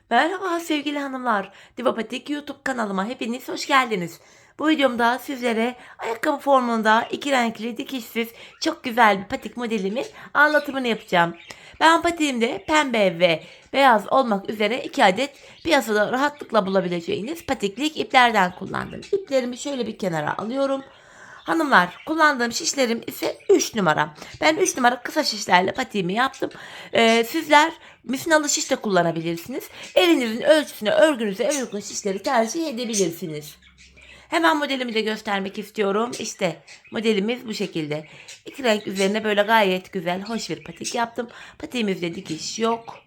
Merhaba sevgili hanımlar. Divapatik YouTube kanalıma hepiniz hoş geldiniz. Bu videomda sizlere ayakkabı formunda iki renkli dikişsiz çok güzel bir patik modelimin anlatımını yapacağım. Ben patiğimde pembe ve beyaz olmak üzere 2 adet piyasada rahatlıkla bulabileceğiniz patiklik iplerden kullandım. İplerimi şöyle bir kenara alıyorum. Hanımlar, kullandığım şişlerim ise 3 numara. Ben 3 numara kısa şişlerle patiğimi yaptım. Sizler misinalı şiş de kullanabilirsiniz. Elinizin ölçüsüne, örgünüze uygun şişleri tercih edebilirsiniz. Hemen modelimi de göstermek istiyorum. İşte modelimiz bu şekilde. İki renk üzerine böyle gayet güzel, hoş bir patik yaptım. Patiğimizde dikiş yok.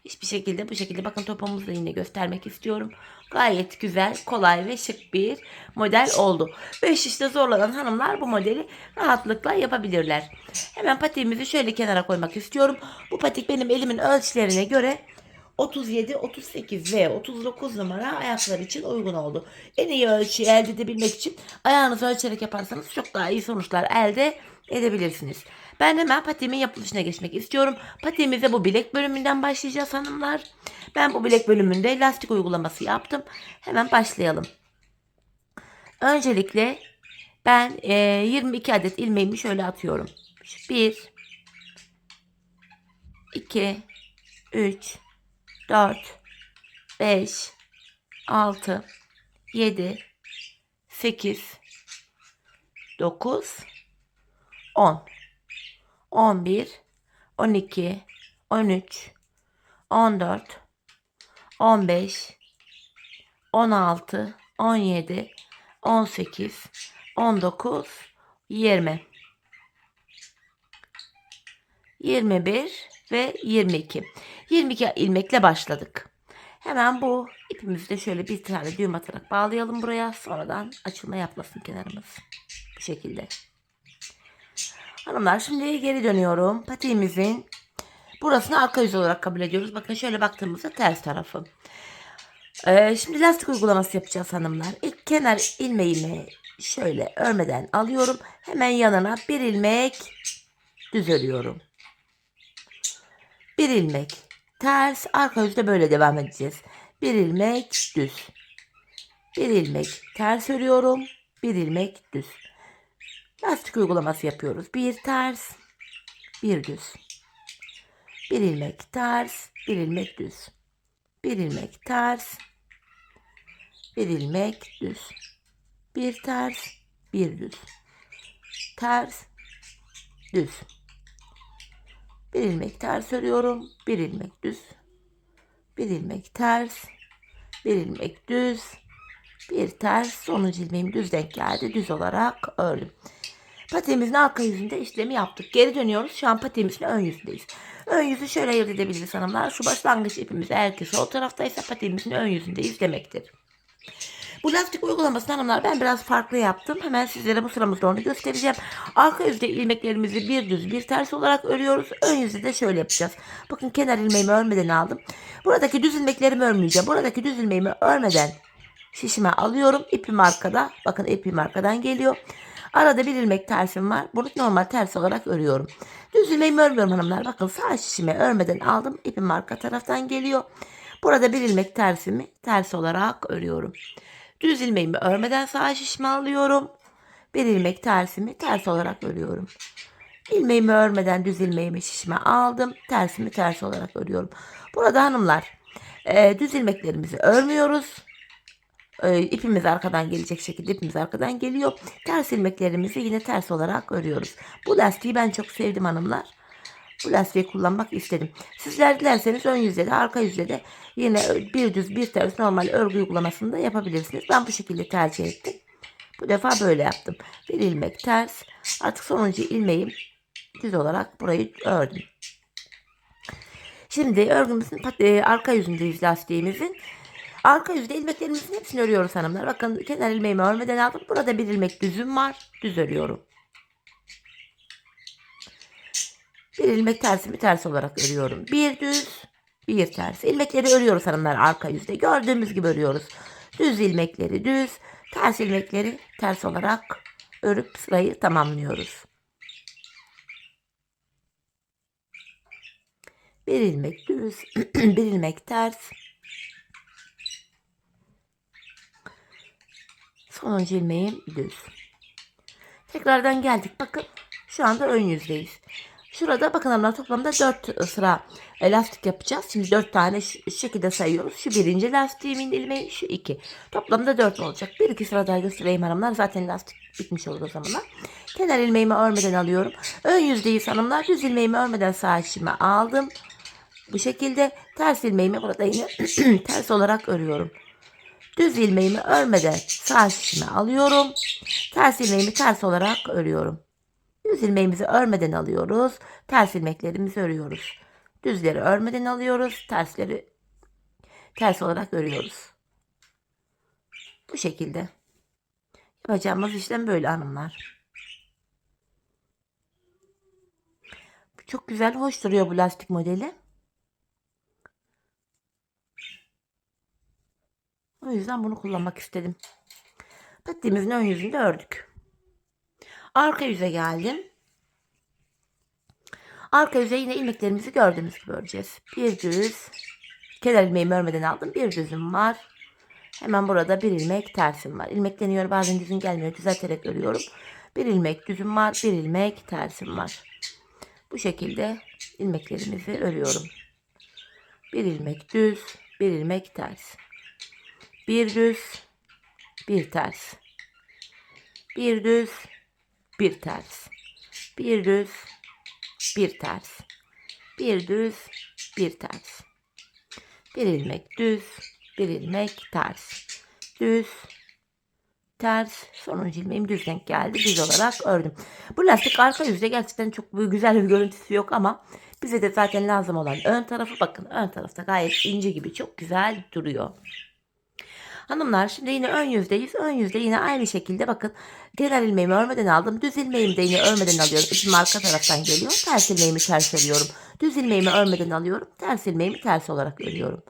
Hiçbir şekilde bu şekilde bakın topumuzu da yine göstermek istiyorum. Gayet güzel, kolay ve şık bir model oldu. 5 işte zorlanan hanımlar bu modeli rahatlıkla yapabilirler. Hemen patiğimizi şöyle kenara koymak istiyorum. Bu patik benim elimin ölçülerine göre 37, 38 ve 39 numara ayaklar için uygun oldu. En iyi ölçüyü elde edebilmek için ayağınızı ölçerek yaparsanız çok daha iyi sonuçlar elde edebilirsiniz. Ben hemen patiğimin yapılışına geçmek istiyorum. Patiğimize bu bilek bölümünden başlayacağız hanımlar. Ben bu bilek bölümünde lastik uygulaması yaptım. Hemen başlayalım. Öncelikle ben 22 adet ilmeğimi şöyle atıyorum. 1, 2, 3, 4, 5, 6, 7, 8, 9, 10, 11, 12, 13, 14, 15, 16, 17, 18, 19, 20, 21 ve 22. 22 ilmekle başladık. Hemen bu ipimizi de şöyle bir tane düğüm atarak bağlayalım buraya. Sonradan açılma yapmasın kenarımız. Bu şekilde. Hanımlar şimdi geri dönüyorum. Patiğimizin burasını arka yüz olarak kabul ediyoruz. Bakın şöyle baktığımızda ters tarafı. Şimdi lastik uygulaması yapacağız hanımlar. İlk kenar ilmeğimi şöyle örmeden alıyorum. Hemen yanına bir ilmek düz örüyorum. Bir ilmek ters, arka yüzde böyle devam edeceğiz. Bir ilmek düz. Bir ilmek ters örüyorum. Bir ilmek düz. Lastik uygulaması yapıyoruz. Bir ters, bir düz. Bir ilmek ters, bir ilmek düz. Bir ilmek ters, bir ilmek düz. Bir ters, bir düz. Ters, düz. Bir ilmek ters örüyorum. Bir ilmek düz. Bir ilmek ters. Bir ilmek düz. Bir ters. Sonuncu ilmeğim düz denk geldi. Düz olarak ördüm. Patiğimizin arka yüzünde işlemi yaptık. Geri dönüyoruz. Şu an patiğimizin ön yüzündeyiz. Ön yüzü şöyle ayırt edebiliriz hanımlar. Şu başlangıç ipimiz eğer ki sol taraftaysa patiğimizin ön yüzündeyiz demektir. Bu lastik uygulamasını hanımlar ben biraz farklı yaptım. Hemen sizlere bu sıramızda onu göstereceğim. Arka yüzde ilmeklerimizi bir düz bir ters olarak örüyoruz. Ön yüzde de şöyle yapacağız. Bakın kenar ilmeğimi örmeden aldım. Buradaki düz ilmeklerimi örmeyeceğim. Buradaki düz ilmeğimi örmeden şişime alıyorum. İpim arkada. Bakın ipim arkadan geliyor. Arada bir ilmek tersim var. Bunu normal ters olarak örüyorum. Düz ilmeğimi örmüyorum hanımlar. Bakın sağ şişime örmeden aldım. İpim arka taraftan geliyor. Burada bir ilmek tersimi ters olarak örüyorum. Düz ilmeğimi örmeden sağ şişime alıyorum. Bir ilmek tersimi ters olarak örüyorum. İlmeğimi örmeden düz ilmeğimi şişime aldım. Tersimi ters olarak örüyorum. Burada hanımlar düz ilmeklerimizi örmüyoruz. İpimiz arkadan gelecek şekilde ipimiz arkadan geliyor. Ters ilmeklerimizi yine ters olarak örüyoruz. Bu lastiği ben çok sevdim hanımlar. Bu lastiği kullanmak istedim. Sizler dilerseniz ön yüzde de arka yüzde de yine bir düz bir ters normal örgü uygulamasını da yapabilirsiniz. Ben bu şekilde tercih ettim. Bu defa böyle yaptım. Bir ilmek ters. Artık sonuncu ilmeğim düz olarak burayı ördüm. Şimdi örgümüzün arka yüzündeyiz lastiğimizin. Arka yüzde ilmeklerimizin hepsini örüyoruz hanımlar. Bakın kenar ilmeğimi örmeden aldım. Burada bir ilmek düzüm var. Düz örüyorum. Bir ilmek tersimi ters olarak örüyorum. Bir düz, bir ters. İlmekleri örüyoruz hanımlar arka yüzde. Gördüğümüz gibi örüyoruz. Düz ilmekleri düz, ters ilmekleri ters olarak örüp sırayı tamamlıyoruz. Bir ilmek düz, bir ilmek ters, Sonuncu ilmeğim düz. Tekrardan geldik. Bakın şu anda ön yüzdeyiz. Şurada bakın hanımlar toplamda 4 sıra lastik yapacağız. Şimdi 4 tane şu şekilde sayıyoruz. Şu birinci lastiğimin ilmeği, şu 2. Toplamda 4 olacak. 1-2 sıra daha göstereyim hanımlar. Zaten lastik bitmiş olur o zamanlar. Kenar ilmeğimi örmeden alıyorum. Ön yüzdeyiz hanımlar. Düz ilmeğimi örmeden sağ içime aldım. Bu şekilde ters ilmeğimi burada yine ters olarak örüyorum. Düz ilmeğimi örmeden sağ şişime alıyorum. Ters ilmeğimi ters olarak örüyorum. Düz ilmeğimizi örmeden alıyoruz. Ters ilmeklerimizi örüyoruz. Düzleri örmeden alıyoruz. Tersleri ters olarak örüyoruz. Bu şekilde. Yapacağımız işlem böyle hanımlar. Çok güzel, hoş duruyor bu lastik modeli. O yüzden bunu kullanmak istedim. Patiğimizin ön yüzünde ördük. Arka yüze geldim. Arka yüze yine ilmeklerimizi gördüğümüz gibi öreceğiz. Bir düz. Kenar ilmeğimi örmeden aldım. Bir düzüm var. Hemen burada bir ilmek tersim var. İlmekleniyor, bazen düzün gelmiyor. Düzelterek örüyorum. Bir ilmek düzüm var. Bir ilmek tersim var. Bu şekilde ilmeklerimizi örüyorum. Bir ilmek düz. Bir ilmek ters. Bir düz. Bir ters. Bir düz. Bir ters. Bir düz. Bir ters. Bir düz. Bir ters. Bir ilmek düz. Bir ilmek ters. Düz. Ters. Sonuncu ilmeğim düz denk geldi. Düz olarak ördüm. Bu lastik arka yüzde gerçekten çok güzel bir görüntüsü yok ama bize de zaten lazım olan ön tarafı, bakın ön tarafta gayet ince gibi çok güzel duruyor. Hanımlar şimdi yine ön yüzdeyiz. Ön yüzde yine aynı şekilde bakın kenar ilmeğimi örmeden aldım. Düz ilmeğimi de yine örmeden alıyorum. İpim arka taraftan geliyor. Ters ilmeğimi ters örüyorum. Düz ilmeğimi örmeden alıyorum. Ters ilmeğimi ters olarak örüyorum.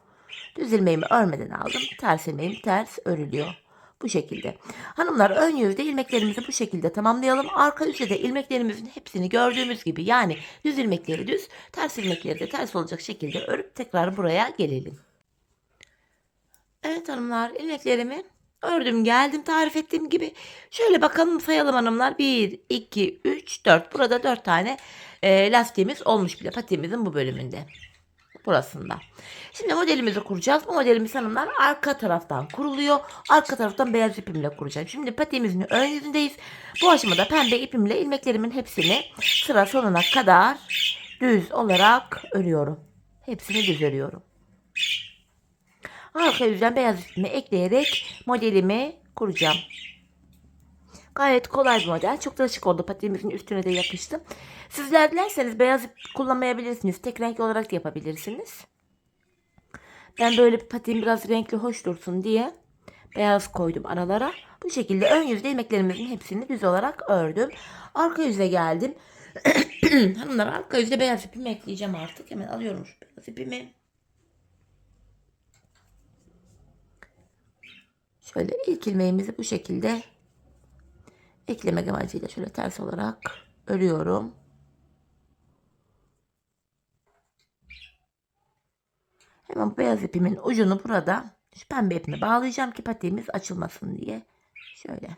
Düz ilmeğimi örmeden aldım. Ters ilmeğim ters örülüyor. Bu şekilde. Hanımlar ön yüzde ilmeklerimizi bu şekilde tamamlayalım. Arka yüzde de ilmeklerimizin hepsini gördüğümüz gibi, yani düz ilmekleri düz, ters ilmekleri de ters olacak şekilde örüp tekrar buraya gelelim. Evet hanımlar, ilmeklerimi ördüm geldim tarif ettiğim gibi. Şöyle bakalım, sayalım hanımlar. 1, 2, 3, 4. Burada 4 tane lastiğimiz olmuş bile patiğimizin bu bölümünde. Burasında. Şimdi modelimizi kuracağız. Bu modelimiz hanımlar arka taraftan kuruluyor. Arka taraftan beyaz ipimle kuracağım. Şimdi patiğimizin ön yüzündeyiz. Bu aşamada pembe ipimle ilmeklerimin hepsini sıra sonuna kadar düz olarak örüyorum. Hepsini düz örüyorum. Arka yüzden beyaz ipimi ekleyerek modelimi kuracağım. Gayet kolay bir model. Çok da şık oldu. Patiğimizin üstüne de yakıştı. Sizler dilerseniz beyaz ip kullanmayabilirsiniz. Tek renk olarak da yapabilirsiniz. Ben böyle bir patiğim biraz renkli hoş dursun diye beyaz koydum aralara. Bu şekilde ön yüzde ilmeklerimizin hepsini düz olarak ördüm. Arka yüze geldim. Hanımlar, arka yüzde beyaz ipimi ekleyeceğim artık. Hemen alıyorum şu beyaz ipimi. Şöyle ilk ilmeğimizi bu şekilde eklemek amacıyla şöyle ters olarak örüyorum. Hemen beyaz ipimin ucunu burada şu pembe ipime bağlayacağım ki patiğimiz açılmasın diye. Şöyle.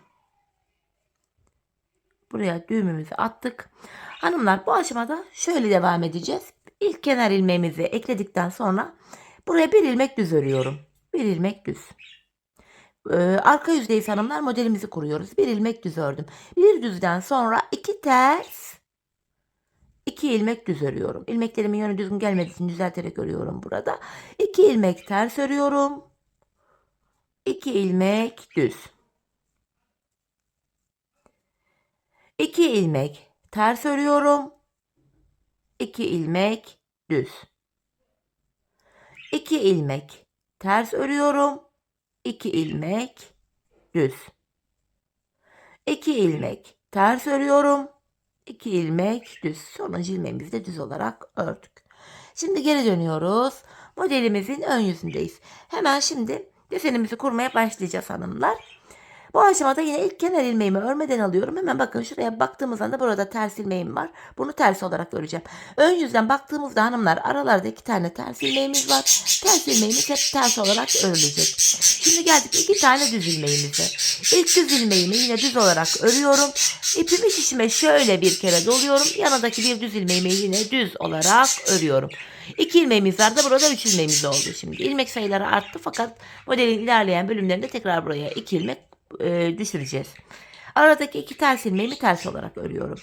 Buraya düğümümüzü attık. Hanımlar, bu aşamada şöyle devam edeceğiz. İlk kenar ilmeğimizi ekledikten sonra buraya bir ilmek düz örüyorum. Bir ilmek düz. Arka yüzdeyiz hanımlar, modelimizi kuruyoruz. Bir ilmek düz ördüm. Bir düzden sonra iki ters, iki ilmek düz örüyorum. İlmeklerimin yönü düzgün gelmediği için düzelterek örüyorum burada. İki ilmek ters örüyorum. İki ilmek düz. İki ilmek ters örüyorum. İki ilmek düz. İki ilmek ters örüyorum. İki ilmek düz. İki ilmek ters örüyorum. İki ilmek düz. Sonuncu ilmeğimizi de düz olarak ördük. Şimdi geri dönüyoruz. Modelimizin ön yüzündeyiz. Hemen şimdi desenimizi kurmaya başlayacağız hanımlar. Bu aşamada yine ilk kenar ilmeğimi örmeden alıyorum. Hemen bakın şuraya baktığımız anda burada ters ilmeğim var. Bunu ters olarak öreceğim. Ön yüzden baktığımızda hanımlar aralarda 2 tane ters ilmeğimiz var. Ters ilmeğimiz hep ters olarak örülecek. Şimdi geldik 2 tane düz ilmeğimize. İlk düz ilmeğimi yine düz olarak örüyorum. İpimi şişime şöyle bir kere doluyorum. Yanındaki bir düz ilmeğimi yine düz olarak örüyorum. 2 ilmeğimiz vardı. Burada 3 ilmeğimiz oldu şimdi. İlmek sayıları arttı fakat modelin ilerleyen bölümlerinde tekrar buraya 2 ilmek düşüreceğiz. Aradaki 2 ters ilmeğimi ters olarak örüyorum.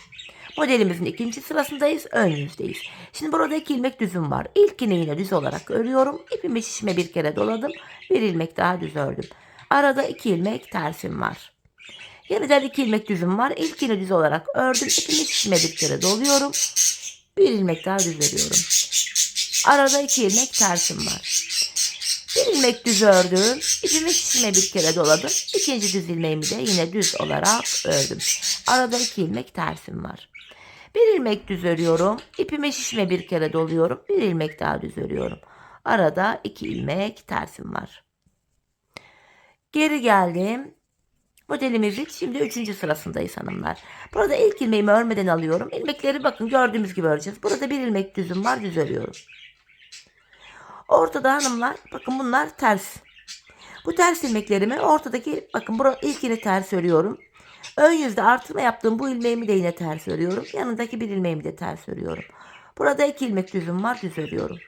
Modelimizin ikinci sırasındayız. Ön yüzdeyiz. Şimdi burada 2 ilmek düzüm var. İlkini yine düz olarak örüyorum. İpimi şişime bir kere doladım. Bir ilmek daha düz ördüm. Arada 2 ilmek tersim var. Yeniden 2 ilmek düzüm var. İlkini düz olarak ördüm. İpimi şişime bir kere doluyorum. Bir ilmek daha düz örüyorum. Arada 2 ilmek tersim var. Bir ilmek düz ördüm. İpimi şişime bir kere doladım. İkinci düz ilmeğimi de yine düz olarak ördüm. Arada 2 ilmek tersim var. Bir ilmek düz örüyorum. İpimi şişime bir kere doluyorum. Bir ilmek daha düz örüyorum. Arada 2 ilmek tersim var. Geri geldim. Modelimizin şimdi 3. sırasındayız hanımlar. Burada ilk ilmeğimi örmeden alıyorum. İlmekleri bakın gördüğümüz gibi öreceğiz. Burada bir ilmek düzüm var, düz örüyorum. Ortada hanımlar bakın bunlar ters. Bu ters ilmeklerimi ortadaki bakın ilkini ters örüyorum. Ön yüzde artırma yaptığım bu ilmeğimi de yine ters örüyorum. Yanındaki bir ilmeğimi de ters örüyorum. Burada 2 ilmek düzüm var, düz örüyorum.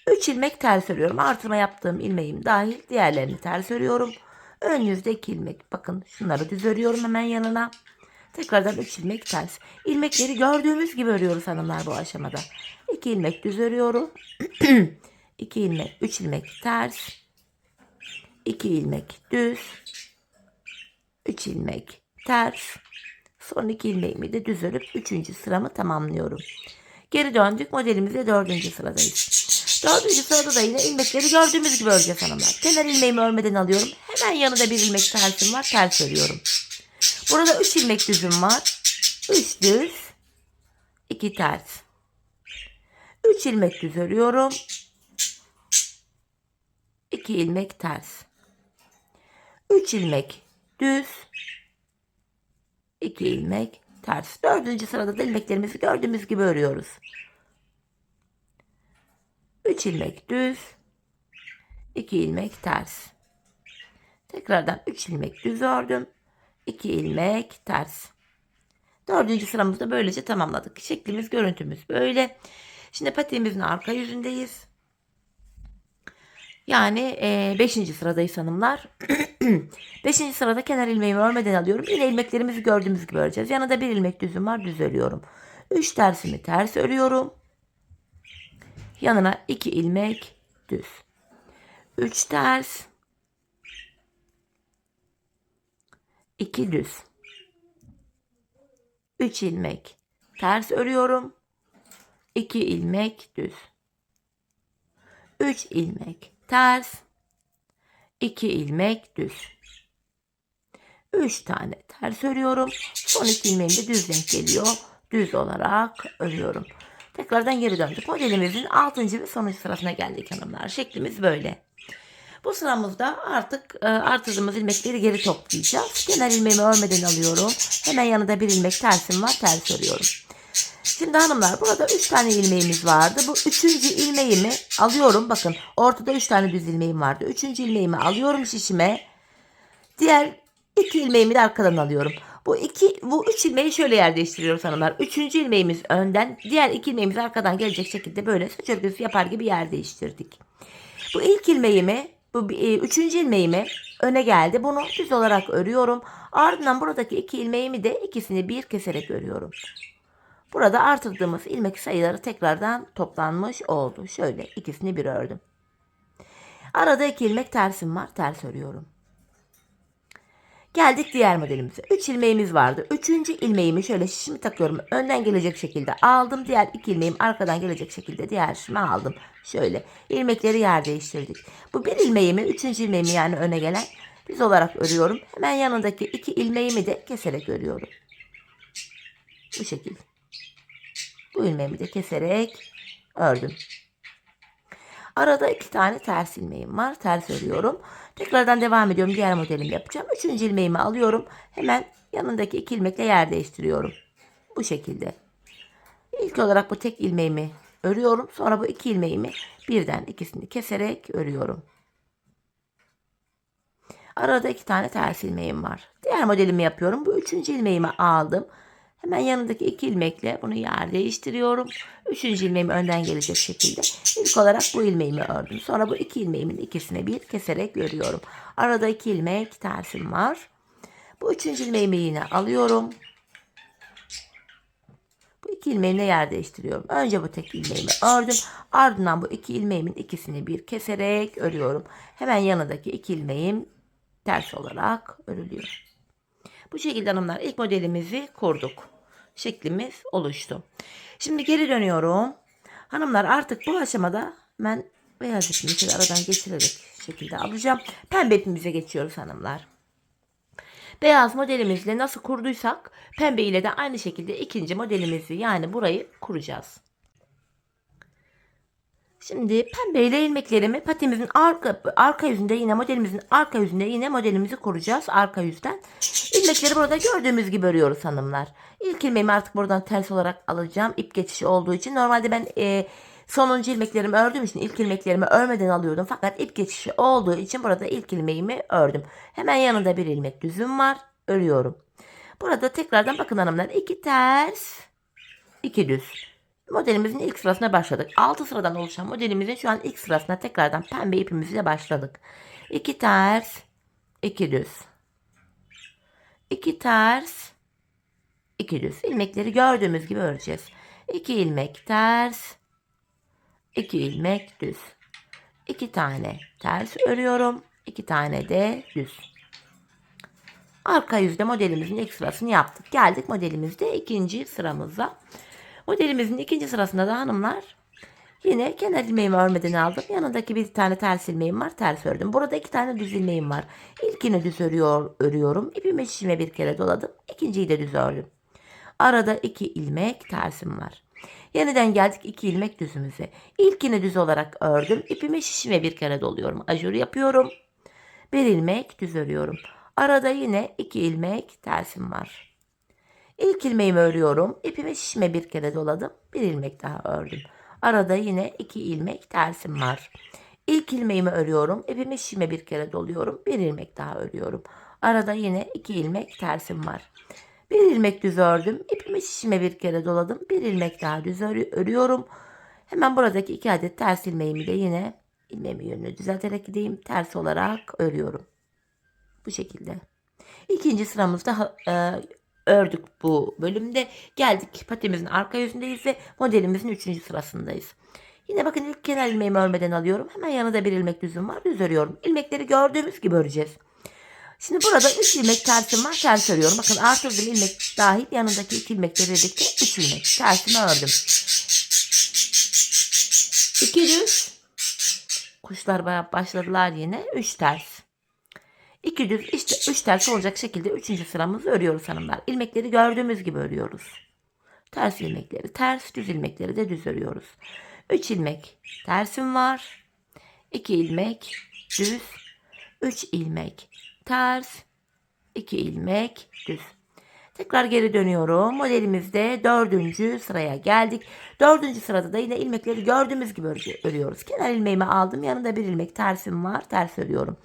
3 ilmek ters örüyorum. Artırma yaptığım ilmeğim dahil diğerlerini ters örüyorum. Ön yüzde 2 ilmek. Bakın şunları düz örüyorum hemen yanına. Tekrardan 3 ilmek ters. İlmekleri gördüğümüz gibi örüyoruz hanımlar bu aşamada. 2 ilmek düz örüyorum. 2 ilmek, 3 ilmek ters. 2 ilmek düz. 3 ilmek ters. Son 2 ilmeğimi de düz örüp 3. sıramı tamamlıyorum. Geri döndük. Modelimizde 4. sıradayız. 4. sırada da yine ilmekleri gördüğümüz gibi öreceğiz hanımlar. Kenar ilmeğimi örmeden alıyorum. Hemen yanında bir ilmek tersim var. Ters örüyorum. Burada 3 ilmek düzüm var. 3 düz. 2 ters. 3 ilmek düz örüyorum. 2 ilmek ters. 3 ilmek düz. 2 ilmek ters. 4. sırada da ilmeklerimizi gördüğümüz gibi örüyoruz. 3 ilmek düz. 2 ilmek ters. Tekrardan 3 ilmek düz ördüm. 2 ilmek ters. 4. sıramızda böylece tamamladık. Şeklimiz, görüntümüz böyle. Şimdi patiğimizin arka yüzündeyiz. Yani 5. sıradayız hanımlar. 5. sırada kenar ilmeğimi örmeden alıyorum. Yine ilmeklerimizi gördüğümüz gibi öreceğiz. Yanında bir ilmek düzüm var, düz örüyorum. 3 tersimi ters örüyorum. Yanına 2 ilmek düz. 3 ters. 2 düz. 3 ilmek ters örüyorum. 2 ilmek düz. 3 ilmek ters. 2 ilmek düz. 3 tane ters örüyorum. Son 2 ilmeğim de düz denk geliyor. Düz olarak örüyorum. Tekrardan geri döndük. Modelimizin 6. ve son sırasına geldik hanımlar. Şeklimiz böyle. Bu sıramızda artık artırdığımız ilmekleri geri toplayacağız. Kenar ilmeğimi örmeden alıyorum. Hemen yanında bir ilmek tersim var. Ters örüyorum. Şimdi hanımlar burada 3 tane ilmeğimiz vardı. Bu 3. ilmeğimi alıyorum. Bakın ortada 3 tane düz ilmeğim vardı. 3. ilmeğimi alıyorum şişime. Diğer 2 ilmeğimi de arkadan alıyorum. Bu 3 ilmeği şöyle yer değiştiriyoruz hanımlar. 3. ilmeğimiz önden, diğer 2 ilmeğimiz arkadan gelecek şekilde böyle saç örgüsü yapar gibi yer değiştirdik. Bu ilk ilmeğimi, bu 3. ilmeğimi öne geldi. Bunu düz olarak örüyorum. Ardından buradaki 2 ilmeğimi de ikisini bir keserek örüyorum. Burada artırdığımız ilmek sayıları tekrardan toplanmış oldu. Şöyle ikisini bir ördüm. Arada 2 ilmek tersim var. Ters örüyorum. Geldik diğer modelimize. 3 ilmeğimiz vardı. 3. ilmeğimi şöyle şişimi takıyorum. Önden gelecek şekilde aldım. Diğer 2 ilmeğim arkadan gelecek şekilde diğer şişimi aldım. Şöyle ilmekleri yer değiştirdik. Bu bir ilmeğimi, 3. ilmeğimi yani öne gelen düz olarak örüyorum. Hemen yanındaki 2 ilmeğimi de keserek örüyorum. Bu şekilde. Bu ilmeğimi de keserek ördüm. Arada 2 tane ters ilmeğim var. Ters örüyorum. Tekrardan devam ediyorum. Diğer modelimi yapacağım. 3. ilmeğimi alıyorum. Hemen yanındaki 2 ilmekle yer değiştiriyorum. Bu şekilde. İlk olarak bu tek ilmeğimi örüyorum. Sonra bu 2 ilmeğimi birden ikisini keserek örüyorum. Arada 2 tane ters ilmeğim var. Diğer modelimi yapıyorum. Bu 3. ilmeğimi aldım. Hemen yanındaki 2 ilmekle bunu yer değiştiriyorum. 3. ilmeğimi önden gelecek şekilde. İlk olarak bu ilmeğimi ördüm. Sonra bu 2 ilmeğimin ikisini bir keserek örüyorum. Arada 2 ilmek tersim var. Bu 3. ilmeğimi yine alıyorum. Bu 2 ilmeğimle yer değiştiriyorum. Önce bu tek ilmeğimi ördüm. Ardından bu 2 ilmeğimin ikisini bir keserek örüyorum. Hemen yanındaki 2 ilmeğim ters olarak örülüyor. Bu şekilde hanımlar ilk modelimizi kurduk. Şeklimiz oluştu. Şimdi geri dönüyorum. Hanımlar artık bu aşamada ben beyaz ipimi şöyle aradan geçirerek şekilde alacağım. Pembe ipimize geçiyoruz hanımlar. Beyaz modelimizle nasıl kurduysak pembe ile de aynı şekilde ikinci modelimizi yani burayı kuracağız. Şimdi pembe ile ilmeklerimi patimizin arka yüzünde yine modelimizin arka yüzünde yine modelimizi kuracağız arka yüzden. İlmekleri burada gördüğümüz gibi örüyoruz hanımlar. İlk ilmeğimi artık buradan ters olarak alacağım. İp geçişi olduğu için normalde ben sonuncu ilmeklerimi ördüğüm için ilk ilmeklerimi örmeden alıyordum. Fakat ip geçişi olduğu için burada ilk ilmeğimi ördüm. Hemen yanında bir ilmek düzüm var. Örüyorum. Burada tekrardan bakın hanımlar 2 ters 2 düz. Modelimizin ilk sırasına başladık. 6 sıradan oluşan modelimizin şu an ilk sırasına tekrardan pembe ipimizle başladık. 2 ters, 2 düz. 2 ters, 2 düz. İlmekleri gördüğümüz gibi öreceğiz. 2 ilmek ters, 2 ilmek düz. 2 tane ters örüyorum. 2 tane de düz. Arka yüzde modelimizin ilk sırasını yaptık. Geldik modelimizde ikinci sıramıza. Modelimizin ikinci sırasında da hanımlar yine kenar ilmeğimi örmeden aldım. Yanındaki bir tane ters ilmeğim var. Ters ördüm. Burada 2 tane düz ilmeğim var. İlkini düz örüyorum. İpimi şişime bir kere doladım. İkinciyi de düz ördüm. Arada 2 ilmek tersim var. Yeniden geldik 2 ilmek düzümüze. İlkini düz olarak ördüm. İpimi şişime bir kere doluyorum. Ajur yapıyorum. 1 ilmek düz örüyorum. Arada yine 2 ilmek tersim var. İlk ilmeğimi örüyorum. İpimi şişime bir kere doladım. 1 ilmek daha ördüm. Arada yine 2 ilmek tersim var. İlk ilmeğimi örüyorum. İpimi şişime bir kere doluyorum. 1 ilmek daha örüyorum. Arada yine 2 ilmek tersim var. 1 ilmek düz ördüm. İpimi şişime bir kere doladım. 1 ilmek daha düz örüyorum. Hemen buradaki 2 adet ters ilmeğimi de yine ilmeğimin yönünü düzelterek gideyim. Ters olarak örüyorum. Bu şekilde. İkinci sıramızda ördük bu bölümde. Geldik patimizin arka yüzündeyiz ve modelimizin 3. sırasındayız. Yine bakın ilk kenar ilmeğimi örmeden alıyorum. Hemen yanında bir ilmek düzüm var. Düz örüyorum. İlmekleri gördüğümüz gibi öreceğiz. Şimdi burada 3 ilmek tersim var. Ters örüyorum. Bakın artırdığım ilmek dahil yanındaki 2 ilmekle birlikte 3 ilmek tersimi ördüm. 2 düz. Kuşlar başladılar yine. 3 ters. 2 düz işte 3 ters olacak şekilde 3. sıramızı örüyoruz hanımlar. İlmekleri gördüğümüz gibi örüyoruz. Ters ilmekleri ters, düz ilmekleri de düz örüyoruz. 3 ilmek tersim var. 2 ilmek düz, 3 ilmek ters, 2 ilmek düz. Tekrar geri dönüyorum. Modelimizde 4. sıraya geldik. 4. sırada da yine ilmekleri gördüğümüz gibi örüyoruz. Kenar ilmeğimi aldım. Yanında bir ilmek tersim var. Ters örüyorum.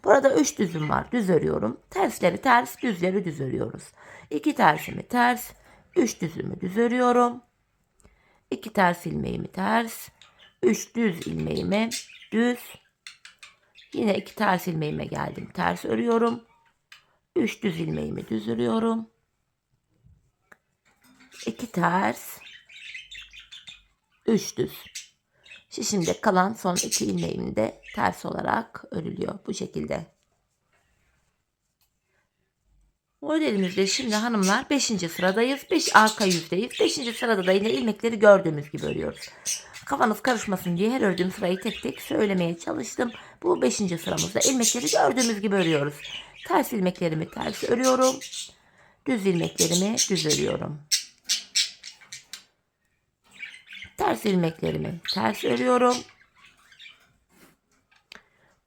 Burada 3 düzüm var. Düz örüyorum. Tersleri ters, düzleri düz örüyoruz. 2 tersimi ters, 3 düzümü düz örüyorum. 2 ters ilmeğimi ters, 3 düz ilmeğimi düz. Yine 2 ters ilmeğime geldim. Ters örüyorum. 3 düz ilmeğimi düz örüyorum. 2 ters, 3 düz. Şimdi kalan son 2 ilmeğim de ters olarak örülüyor. Bu şekilde. Modelimizde şimdi hanımlar 5. sıradayız. 5 arka yüzdeyiz. 5. sırada da yine ilmekleri gördüğümüz gibi örüyoruz. Kafanız karışmasın diye her ördüğüm sırayı tek tek söylemeye çalıştım. Bu 5. sıramızda ilmekleri gördüğümüz gibi örüyoruz. Ters ilmeklerimi ters örüyorum. Düz ilmeklerimi düz örüyorum. Ters ilmeklerimi ters örüyorum.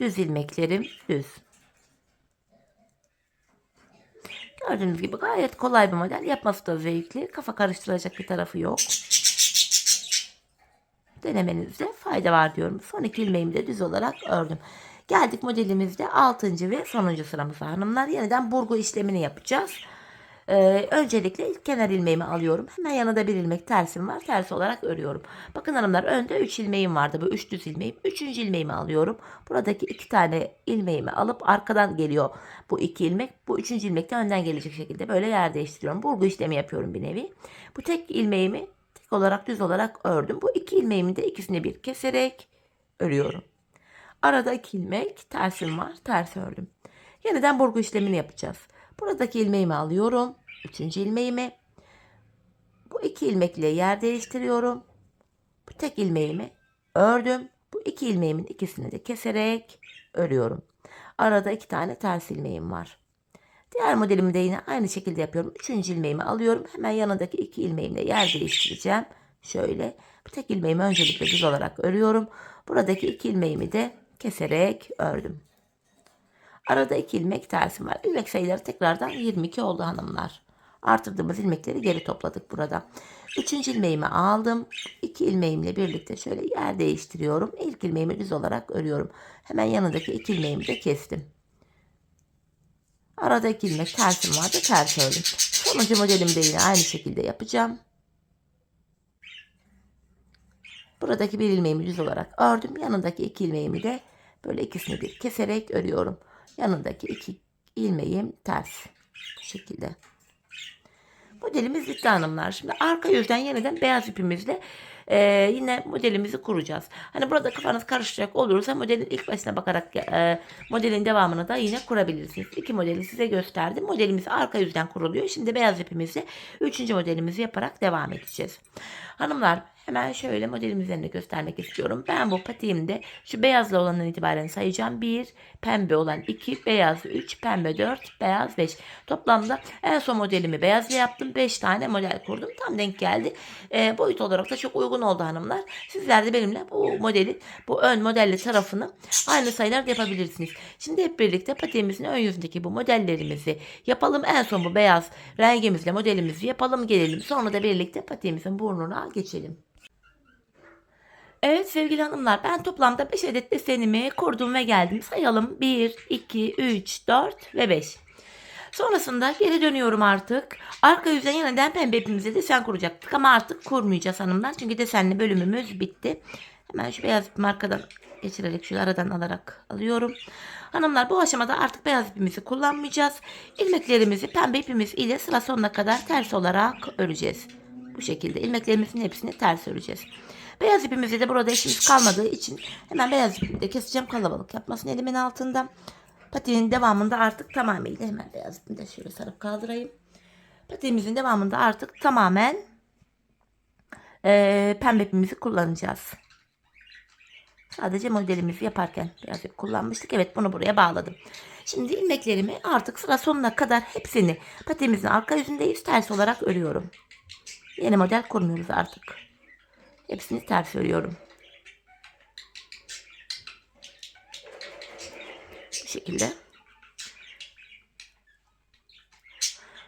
Düz ilmeklerim düz. Gördüğünüz gibi gayet kolay bir model. Yapması da zevkli. Kafa karıştıracak bir tarafı yok. Denemenizde fayda var diyorum. Son 2 ilmeğimi de düz olarak ördüm. Geldik modelimizde 6. ve sonuncu sıramıza hanımlar. Yeniden burgu işlemini yapacağız. Öncelikle ilk kenar ilmeğimi alıyorum. Hemen yanında bir ilmek tersim var. Ters olarak örüyorum. Bakın hanımlar, önde 3 ilmeğim vardı. Bu 3 düz ilmeğim. 3. ilmeğimi alıyorum. Buradaki 2 tane ilmeğimi alıp arkadan geliyor bu 2 ilmek. Bu 3. ilmek de önden gelecek şekilde böyle yer değiştiriyorum. Burgu işlemi yapıyorum bir nevi. Bu tek ilmeğimi tek olarak düz olarak ördüm. Bu 2 ilmeğimi de ikisini bir keserek örüyorum. Arada 2 ilmek tersim var. Ters ördüm. Yeniden burgu işlemini yapacağız. Buradaki ilmeğimi alıyorum. 3. ilmeğimi. Bu 2 ilmekle yer değiştiriyorum. Bu tek ilmeğimi ördüm. Bu 2 ilmeğimin ikisini de keserek örüyorum. Arada 2 tane ters ilmeğim var. Diğer modelimi de yine aynı şekilde yapıyorum. 3. ilmeğimi alıyorum. Hemen yanındaki 2 ilmeğimle yer değiştireceğim. Şöyle. Bu tek ilmeğimi öncelikle düz olarak örüyorum. Buradaki 2 ilmeğimi de keserek ördüm. Arada 2 ilmek tersim var. İlmek sayıları tekrardan 22 oldu hanımlar. Artırdığımız ilmekleri geri topladık burada. 3. ilmeğimi aldım. 2 ilmeğimle birlikte şöyle yer değiştiriyorum. İlk ilmeğimi düz olarak örüyorum. Hemen yanındaki 2 ilmeğimi de kestim. Arada 2 ilmek tersim vardı. Ters ördüm. Sonuncu modelimi de yine aynı şekilde yapacağım. Buradaki bir ilmeğimi düz olarak ördüm. Yanındaki 2 ilmeğimi de böyle ikisini bir keserek örüyorum. Yanındaki 2 ilmeğim ters. Bu şekilde. Modelimiz bitti hanımlar. Şimdi arka yüzden yeniden beyaz ipimizle yine modelimizi kuracağız. Hani burada kafanız karışacak olursa modelin ilk başına bakarak modelin devamını da yine kurabilirsiniz. 2 modeli size gösterdim. Modelimiz arka yüzden kuruluyor. Şimdi beyaz ipimizle 3. modelimizi yaparak devam edeceğiz. Hanımlar, hemen şöyle modelin üzerinde göstermek istiyorum. Ben bu patiğimde şu beyazla olandan itibaren sayacağım. 1, pembe olan 2, beyaz 3, pembe 4, beyaz 5. Toplamda en son modelimi beyazla yaptım. 5 tane model kurdum. Tam denk geldi. Boyut olarak da çok uygun oldu hanımlar. Sizler de benimle bu modelin bu ön modelli tarafını aynı sayılarda yapabilirsiniz. Şimdi hep birlikte patiğimizin ön yüzündeki bu modellerimizi yapalım. En son bu beyaz rengimizle modelimizi yapalım, gelelim. Sonra da birlikte patiğimizin burnuna geçelim. Evet sevgili hanımlar, ben toplamda 5 adet desenimi kurdum ve geldim. Sayalım: 1, 2, 3, 4 ve 5. Sonrasında geri dönüyorum artık. Arka yüzden yeniden pembe ipimize desen kuracaktık ama artık kurmayacağız hanımlar. Çünkü desenli bölümümüz bitti. Hemen şu beyaz ipimi arkadan geçirerek şöyle aradan alarak alıyorum. Hanımlar, bu aşamada artık beyaz ipimizi kullanmayacağız. İlmeklerimizi pembe ipimiz ile sıra sonuna kadar ters olarak öreceğiz. Bu şekilde ilmeklerimizin hepsini ters öreceğiz. Beyaz ipimizi de burada işimiz kalmadığı için hemen beyaz ipimi de keseceğim, kalabalık yapmasın elimin altında. Patiğin devamında artık tamamıyla hemen beyaz ipimi de şöyle sarıp kaldırayım. Patiğimizin devamında artık tamamen pembe ipimizi kullanacağız. Sadece modelimizi yaparken beyaz ip kullanmıştık. Evet, bunu buraya bağladım. Şimdi ilmeklerimi artık sıra sonuna kadar hepsini patiğimizin arka yüzündeyiz ters olarak örüyorum. Yeni model kurmuyoruz artık. Hepsini ters örüyorum. Bu şekilde.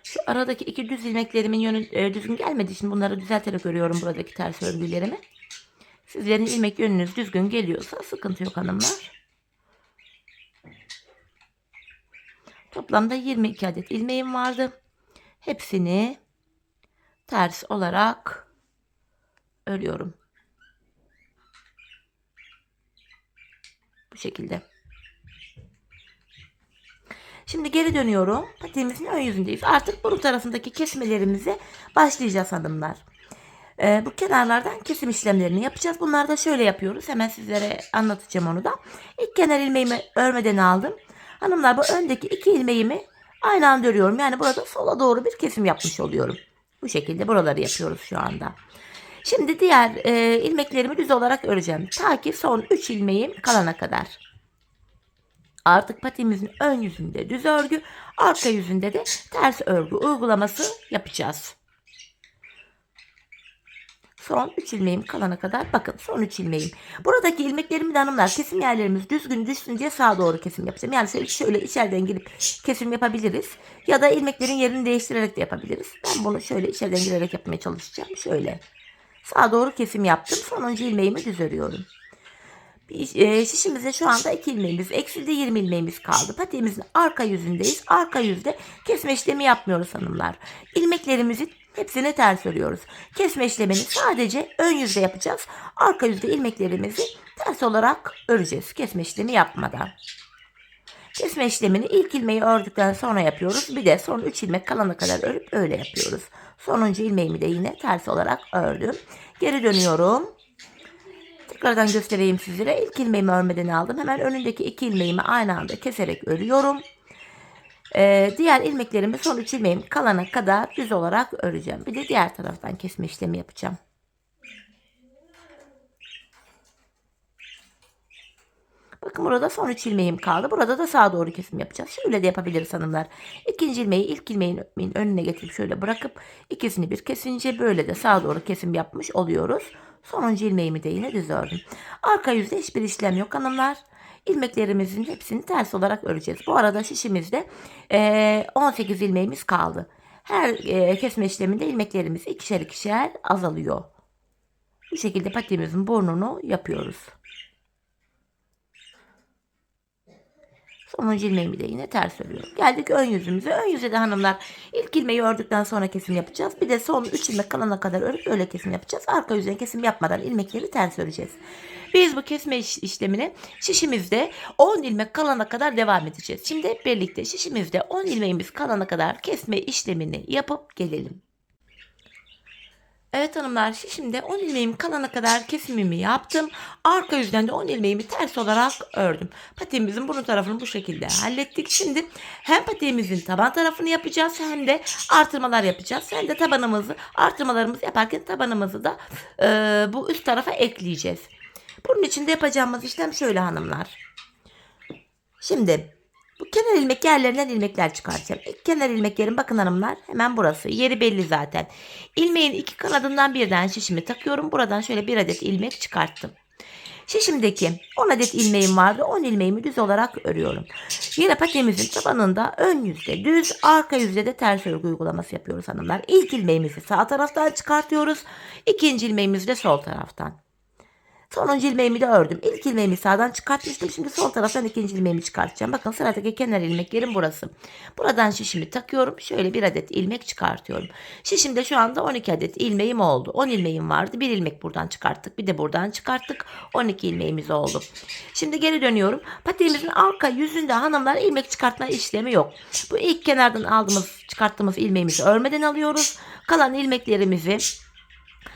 Şu aradaki 2 düz ilmeklerimin yönü düzgün gelmediği için bunları düzelterek örüyorum buradaki ters örgülerimi. Sizlerin ilmek yönünüz düzgün geliyorsa sıkıntı yok hanımlar. Toplamda 22 adet ilmeğim vardı. Hepsini ters olarak örüyorum. Bu şekilde. Şimdi geri dönüyorum. Patiğimizin ön yüzündeyiz. Artık burun tarafındaki kesmelerimize başlayacağız hanımlar. Bu kenarlardan kesim işlemlerini yapacağız. Bunları da şöyle yapıyoruz. Hemen sizlere anlatacağım onu da. İlk kenar ilmeğimi örmeden aldım. Hanımlar, bu öndeki 2 ilmeğimi aynı anda örüyorum. Yani burada sola doğru bir kesim yapmış oluyorum. Bu şekilde buraları yapıyoruz şu anda. Şimdi diğer ilmeklerimi düz olarak öreceğim. Ta ki son 3 ilmeğim kalana kadar. Artık patiğimizin ön yüzünde düz örgü, arka yüzünde de ters örgü uygulaması yapacağız. Son 3 ilmeğim kalana kadar bakın son 3 ilmeğim. Buradaki ilmeklerimi de hanımlar kesim yerlerimiz düzgün düşsün diye sağa doğru kesim yapacağım. Yani şöyle içeriden girip kesim yapabiliriz. Ya da ilmeklerin yerini değiştirerek de yapabiliriz. Ben bunu şöyle içeriden girerek yapmaya çalışacağım. Şöyle sağa doğru kesim yaptım. Sonuncu ilmeğimi düz örüyorum. Şişimizde şu anda 2 ilmeğimiz eksildi, 20 ilmeğimiz kaldı. Patiğimizin arka yüzündeyiz. Arka yüzde kesme işlemi yapmıyoruz hanımlar. İlmeklerimizin hepsini ters örüyoruz. Kesme işlemini sadece ön yüzde yapacağız. Arka yüzde ilmeklerimizi ters olarak öreceğiz. Kesme işlemi yapmadan. Kesme işlemini ilk ilmeği ördükten sonra yapıyoruz. Bir de son 3 ilmek kalana kadar örüp öyle yapıyoruz. Sonuncu ilmeğimi de yine ters olarak ördüm. Geri dönüyorum. Tekrardan göstereyim sizlere. İlk ilmeğimi örmeden aldım. Hemen önündeki 2 ilmeğimi aynı anda keserek örüyorum. Diğer ilmeklerimi son 3 ilmeğim kalana kadar düz olarak öreceğim. Bir de diğer taraftan kesme işlemi yapacağım. Bakın burada son 3 ilmeğim kaldı. Burada da sağa doğru kesim yapacağız. Şöyle de yapabiliriz hanımlar. İkinci ilmeği ilk ilmeğin önüne getirip şöyle bırakıp ikisini bir kesince böyle de sağa doğru kesim yapmış oluyoruz. Sonuncu ilmeğimi de yine düz ördüm. Arka yüzde hiçbir işlem yok hanımlar. İlmeklerimizin hepsini ters olarak öreceğiz. Bu arada şişimizde 18 ilmeğimiz kaldı. Her kesme işleminde ilmeklerimiz ikişer ikişer azalıyor. Bu şekilde patiğimizin burnunu yapıyoruz. Sonuncu ilmeğimi de yine ters örüyorum. Geldik ön yüzümüze. Ön yüze de hanımlar ilk ilmeği ördükten sonra kesim yapacağız. Bir de son 3 ilmek kalana kadar örüp öyle kesim yapacağız. Arka yüzüne kesim yapmadan ilmekleri ters öreceğiz. Biz bu kesme işlemini şişimizde 10 ilmek kalana kadar devam edeceğiz. Şimdi hep birlikte şişimizde 10 ilmeğimiz kalana kadar kesme işlemini yapıp gelelim. Evet hanımlar şimdi 10 ilmeğim kalana kadar kesimimi yaptım. Arka yüzden de 10 ilmeğimi ters olarak ördüm. Patiğimizin burun tarafını bu şekilde hallettik. Şimdi hem patiğimizin taban tarafını yapacağız hem de artırmalar yapacağız. Hem de tabanımızı artırmalarımızı yaparken tabanımızı da bu üst tarafa ekleyeceğiz. Bunun için de yapacağımız işlem şöyle hanımlar. Şimdi bu kenar ilmek yerlerinden ilmekler çıkartacağım. İlk kenar ilmek yerim bakın hanımlar hemen burası. Yeri belli zaten. İlmeğin iki kanadından birden şişimi takıyorum. Buradan şöyle bir adet ilmek çıkarttım. Şişimdeki 10 adet ilmeğim vardı. 10 ilmeğimi düz olarak örüyorum. Yine patiğimizin tabanında ön yüzde düz, arka yüzde de ters örgü uygulaması yapıyoruz hanımlar. İlk ilmeğimizi sağ taraftan çıkartıyoruz. İkinci ilmeğimizi de sol taraftan. Sonuncu ilmeğimi de ördüm. İlk ilmeğimi sağdan çıkartmıştım. Şimdi sol taraftan ikinci ilmeğimi çıkartacağım. Bakın sıradaki kenar ilmek yerim burası. Buradan şişimi takıyorum. Şöyle bir adet ilmek çıkartıyorum. Şişimde şu anda 12 adet ilmeğim oldu. 10 ilmeğim vardı. Bir ilmek buradan çıkarttık. Bir de buradan çıkarttık. 12 ilmeğimiz oldu. Şimdi geri dönüyorum. Patiğimizin arka yüzünde hanımlar ilmek çıkartma işlemi yok. Bu ilk kenardan çıkarttığımız ilmeğimizi örmeden alıyoruz. Kalan ilmeklerimizi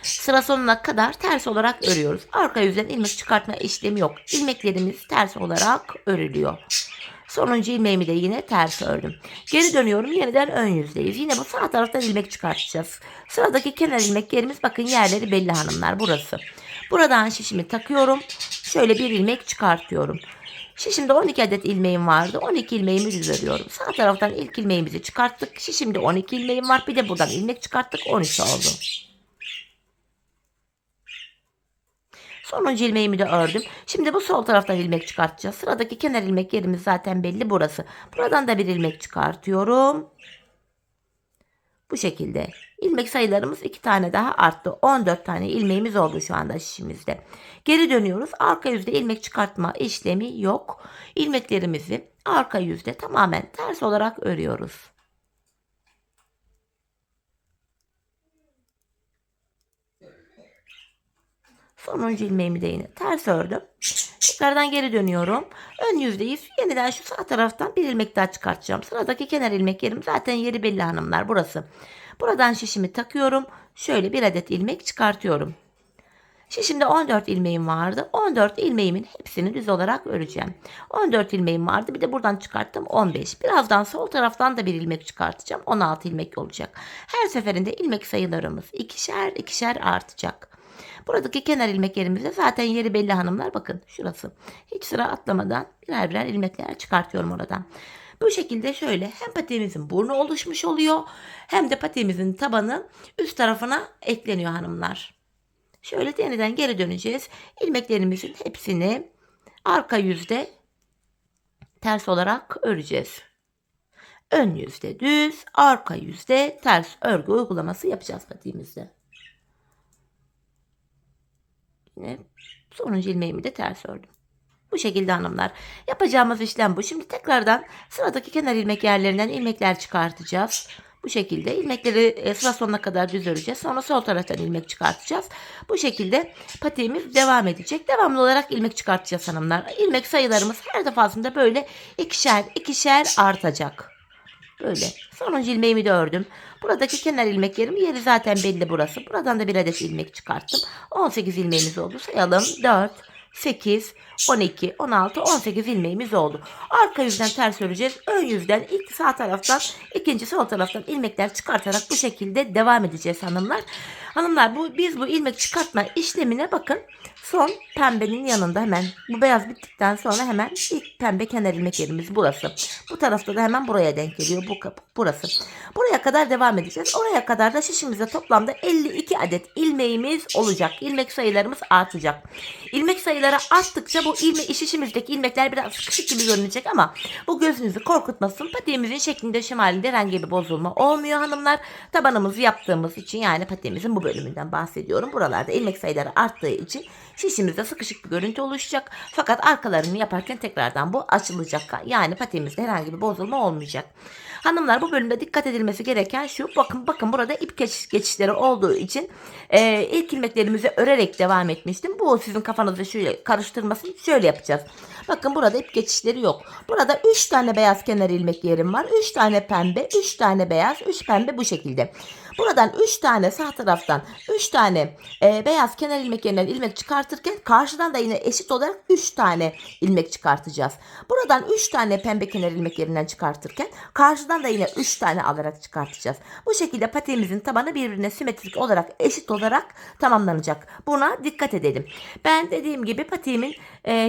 sıra sonuna kadar ters olarak örüyoruz. Arka yüzden ilmek çıkartma işlemi yok. İlmeklerimiz ters olarak örülüyor. Sonuncu ilmeğimi de yine ters ördüm. Geri dönüyorum. Yeniden ön yüzdeyiz. Yine bu sağ taraftan ilmek çıkartacağız. Sıradaki kenar ilmek yerimiz bakın yerleri belli hanımlar. Burası. Buradan şişimi takıyorum. Şöyle bir ilmek çıkartıyorum. Şişimde 12 adet ilmeğim vardı. 12 ilmeğimi düz örüyorum. Sağ taraftan ilk ilmeğimizi çıkarttık. Şişimde 12 ilmeğim var. Bir de buradan ilmek çıkarttık. 13 oldu. Sonuncu ilmeğimi de ördüm. Şimdi bu sol taraftan ilmek çıkartacağız. Sıradaki kenar ilmek yerimiz zaten belli burası. Buradan da bir ilmek çıkartıyorum. Bu şekilde. İlmek sayılarımız 2 tane daha arttı. 14 tane ilmeğimiz oldu şu anda şişimizde. Geri dönüyoruz. Arka yüzde ilmek çıkartma işlemi yok. İlmeklerimizi arka yüzde tamamen ters olarak örüyoruz. Sonuncu ilmeğimi de yine ters ördüm. Tekrardan geri dönüyorum. Ön yüzdeyiz. Yeniden şu sağ taraftan bir ilmek daha çıkartacağım. Sıradaki kenar ilmek yerim zaten yeri belli hanımlar burası. Buradan şişimi takıyorum. Şöyle bir adet ilmek çıkartıyorum. Şişimde 14 ilmeğim vardı. 14 ilmeğimin hepsini düz olarak öreceğim. 14 ilmeğim vardı. Bir de buradan çıkarttım 15. Birazdan sol taraftan da bir ilmek çıkartacağım. 16 ilmek olacak. Her seferinde ilmek sayılarımız ikişer ikişer artacak. Buradaki kenar ilmek yerimizde zaten yeri belli hanımlar. Bakın şurası. Hiç sıra atlamadan birer birer ilmekler çıkartıyorum oradan. Bu şekilde şöyle hem patiğimizin burnu oluşmuş oluyor hem de patiğimizin tabanı üst tarafına ekleniyor hanımlar. Şöyle yeniden geri döneceğiz. İlmeklerimizin hepsini arka yüzde ters olarak öreceğiz. Ön yüzde düz, arka yüzde ters örgü uygulaması yapacağız patiğimizde. Yine sonuncu ilmeğimi de ters ördüm. Bu şekilde hanımlar. Yapacağımız işlem bu. Şimdi tekrardan sıradaki kenar ilmek yerlerinden ilmekler çıkartacağız. Bu şekilde ilmekleri sıra sonuna kadar düz öreceğiz. Sonra sol taraftan ilmek çıkartacağız. Bu şekilde patiğimiz devam edecek. Devamlı olarak ilmek çıkartacağız hanımlar. İlmek sayılarımız her defasında böyle ikişer ikişer artacak. Böyle. Sonuncu ilmeğimi de ördüm. Buradaki kenar ilmek yeri zaten belli burası. Buradan da bir adet ilmek çıkarttım. 18 ilmeğimiz oldu. Sayalım. 4, 8, 12, 16, 18 ilmeğimiz oldu. Arka yüzden ters öreceğiz. Ön yüzden ilk sağ taraftan, ikinci sol taraftan ilmekler çıkartarak bu şekilde devam edeceğiz hanımlar. Hanımlar biz bu ilmek çıkartma işlemine bakın. Son pembenin yanında hemen bu beyaz bittikten sonra hemen ilk pembe kenar ilmek yerimiz burası. Bu tarafta da hemen buraya denk geliyor burası. Buraya kadar devam edeceğiz. Oraya kadar da şişimizde toplamda 52 adet ilmeğimiz olacak. İlmek sayılarımız artacak. İlmek sayıları arttıkça bu şişimizdeki ilmekler biraz sıkışık gibi görünecek ama bu gözünüzü korkutmasın. Patiğimizin şeklinde şemalinde herhangi bir bozulma olmuyor hanımlar. Tabanımızı yaptığımız için, yani patiğimizin bu bölümünden bahsediyorum. Buralarda ilmek sayıları arttığı için şişimizde sıkışık bir görüntü oluşacak. Fakat arkalarını yaparken tekrardan bu açılacak. Yani patiğimizde herhangi bir bozulma olmayacak. Hanımlar, bu bölümde dikkat edilmesi gereken şu. Bakın burada ip geçişleri olduğu için ilk ilmeklerimizi örerek devam etmiştim. Bu sizin kafanızı şöyle karıştırmasın. Şöyle yapacağız. Bakın burada ip geçişleri yok. Burada 3 tane beyaz kenar ilmek yerim var. 3 tane pembe, 3 tane beyaz, 3 pembe bu şekilde. Buradan 3 tane sağ taraftan 3 tane beyaz kenar ilmek yerinden ilmek çıkartırken karşıdan da yine eşit olarak 3 tane ilmek çıkartacağız. Buradan 3 tane pembe kenar ilmek yerinden çıkartırken karşıdan da yine 3 tane alarak çıkartacağız. Bu şekilde patiğimizin tabanı birbirine simetrik olarak, eşit olarak tamamlanacak. Buna dikkat edelim. Ben dediğim gibi patiğimin